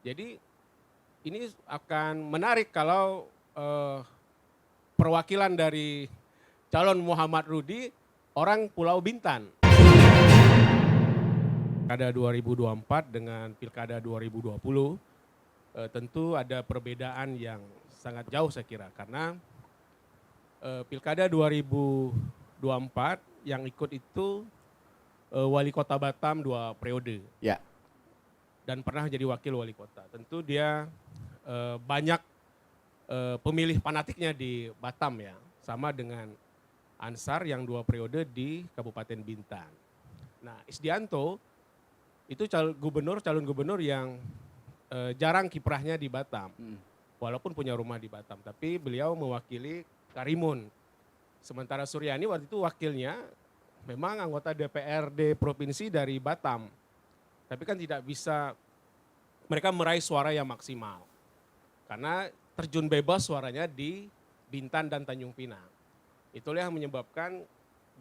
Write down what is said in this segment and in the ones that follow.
Jadi ini akan menarik kalau perwakilan dari calon Muhammad Rudi orang Pulau Bintan. Pilkada 2024 dengan Pilkada 2020 tentu ada perbedaan yang sangat jauh saya kira karena Pilkada 2024 yang ikut itu wali kota Batam 2 periode. Ya. Dan pernah jadi wakil wali kota. Tentu dia banyak pemilih fanatiknya di Batam ya, sama dengan Ansar yang 2 periode di Kabupaten Bintan. Nah, Isdianto itu calon gubernur yang jarang kiprahnya di Batam, walaupun punya rumah di Batam, tapi beliau mewakili Karimun. Sementara Suryani waktu itu wakilnya memang anggota DPRD provinsi dari Batam, tapi kan tidak bisa mereka meraih suara yang maksimal karena terjun bebas suaranya di Bintan dan Tanjung Pinang. Itulah yang menyebabkan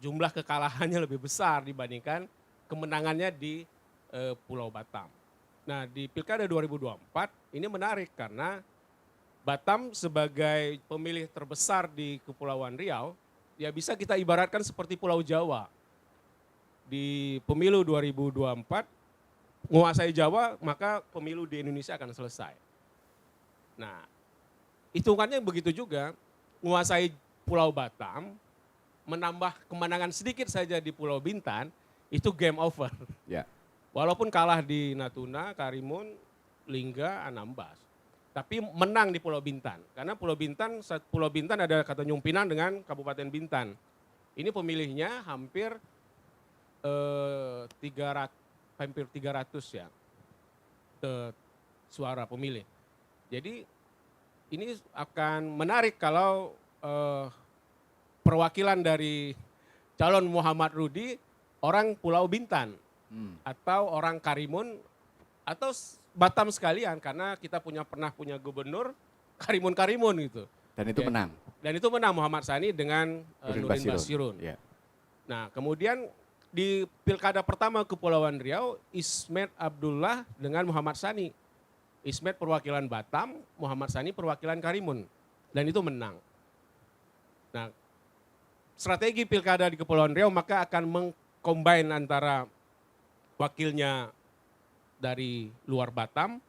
jumlah kekalahannya lebih besar dibandingkan kemenangannya di Pulau Batam. Nah, di Pilkada 2024 ini menarik karena Batam sebagai pemilih terbesar di Kepulauan Riau, ya bisa kita ibaratkan seperti Pulau Jawa. Di pemilu 2024, menguasai Jawa, maka pemilu di Indonesia akan selesai. Nah, hitungannya begitu juga, menguasai Pulau Batam, menambah kemenangan sedikit saja di Pulau Bintan, itu game over. Ya. Walaupun kalah di Natuna, Karimun, Lingga, Anambas. Tapi menang di Pulau Bintan. Karena Pulau Bintan ada Tanjung Pinang dengan Kabupaten Bintan. Ini pemilihnya hampir 300 ya suara pemilih. Jadi ini akan menarik kalau perwakilan dari calon Muhammad Rudi orang Pulau Bintan atau orang Karimun atau Batam sekalian karena kita pernah punya gubernur Karimun gitu. Dan itu menang. Dan itu menang Muhammad Sani dengan Nurdin Basirun. Ya. Nah, kemudian di Pilkada pertama Kepulauan Riau, Ismet Abdullah dengan Muhammad Sani. Ismet perwakilan Batam, Muhammad Sani perwakilan Karimun. Dan itu menang. Nah, strategi Pilkada di Kepulauan Riau maka akan mengcombine antara wakilnya dari luar Batam,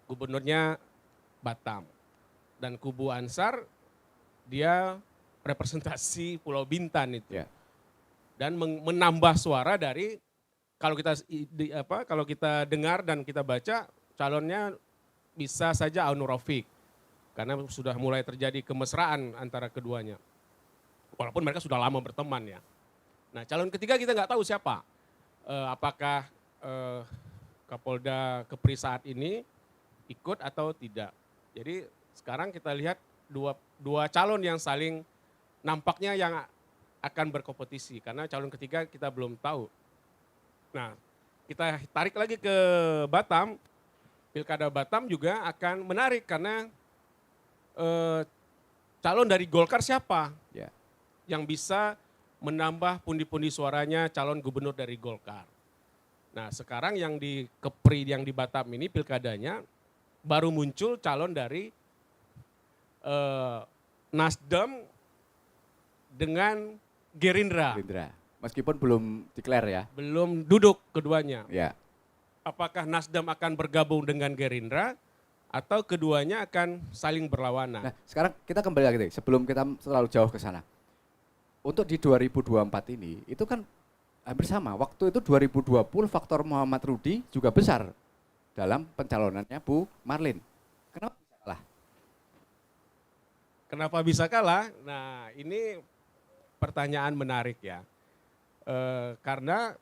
gubernurnya Batam. Dan kubu Ansar, dia representasi Pulau Bintan itu. Ya. Dan menambah suara dari kalau kita dengar dan kita baca calonnya bisa saja Aun Rafiq karena sudah mulai terjadi kemesraan antara keduanya walaupun mereka sudah lama berteman ya. Nah, calon ketiga kita nggak tahu siapa, apakah Kapolda Kepri saat ini ikut atau tidak. Jadi sekarang kita lihat dua calon yang saling nampaknya yang akan berkompetisi karena calon ketiga kita belum tahu. Nah, kita tarik lagi ke Batam, Pilkada Batam juga akan menarik karena calon dari Golkar siapa yang bisa menambah pundi-pundi suaranya calon gubernur dari Golkar. Nah, sekarang yang di Kepri yang di Batam ini pilkadanya baru muncul calon dari Nasdem dengan Gerindra. Meskipun belum declare ya. Belum duduk keduanya. Ya. Apakah Nasdem akan bergabung dengan Gerindra atau keduanya akan saling berlawanan? Nah, sekarang kita kembali lagi deh, sebelum kita terlalu jauh ke sana. Untuk di 2024 ini, itu kan hampir sama. Waktu itu 2020 faktor Muhammad Rudi juga besar dalam pencalonannya Bu Marlin. Kenapa bisa kalah? Kenapa bisa kalah? Nah, ini pertanyaan menarik ya. Karena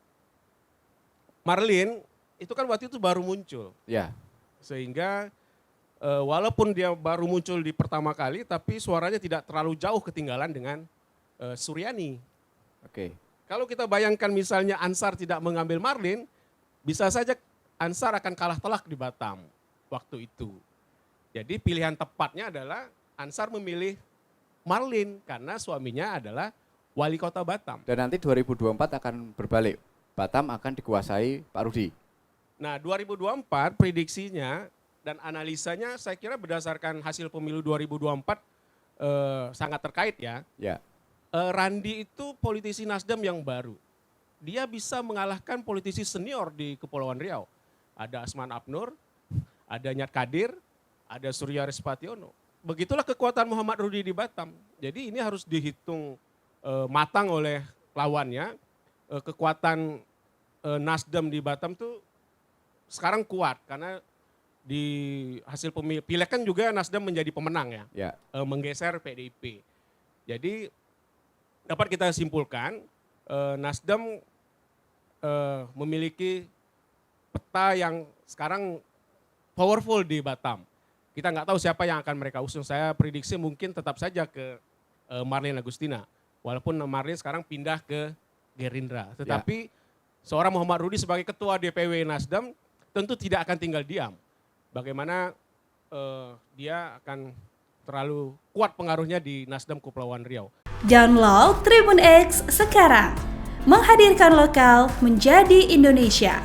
Marlin itu kan waktu itu baru muncul. Ya. Sehingga walaupun dia baru muncul di pertama kali, tapi suaranya tidak terlalu jauh ketinggalan dengan Suryani. Oke. Kalau kita bayangkan misalnya Ansar tidak mengambil Marlin, bisa saja Ansar akan kalah telak di Batam waktu itu. Jadi pilihan tepatnya adalah Ansar memilih Marlin karena suaminya adalah wali kota Batam. Dan nanti 2024 akan berbalik. Batam akan dikuasai Pak Rudi. Nah, 2024 prediksinya dan analisanya saya kira berdasarkan hasil pemilu 2024 sangat terkait ya. Ya. Randi itu politisi Nasdem yang baru. Dia bisa mengalahkan politisi senior di Kepulauan Riau. Ada Asman Abnur, ada Nyat Kadir, ada Surya Respationo. Begitulah kekuatan Muhammad Rudi di Batam. Jadi ini harus dihitung matang oleh lawannya. Kekuatan Nasdem di Batam tuh sekarang kuat karena di hasil pileg kan juga Nasdem menjadi pemenang ya. Menggeser PDIP. Jadi dapat kita simpulkan Nasdem memiliki peta yang sekarang powerful di Batam. Kita nggak tahu siapa yang akan mereka usung. Saya prediksi mungkin tetap saja ke Marlene Agustina. Walaupun Marlene sekarang pindah ke Gerindra. Tetapi seorang Muhammad Rudi sebagai ketua DPW Nasdem tentu tidak akan tinggal diam. Bagaimana dia akan terlalu kuat pengaruhnya di Nasdem Kepulauan Riau. Download Tribun X sekarang, menghadirkan lokal menjadi Indonesia.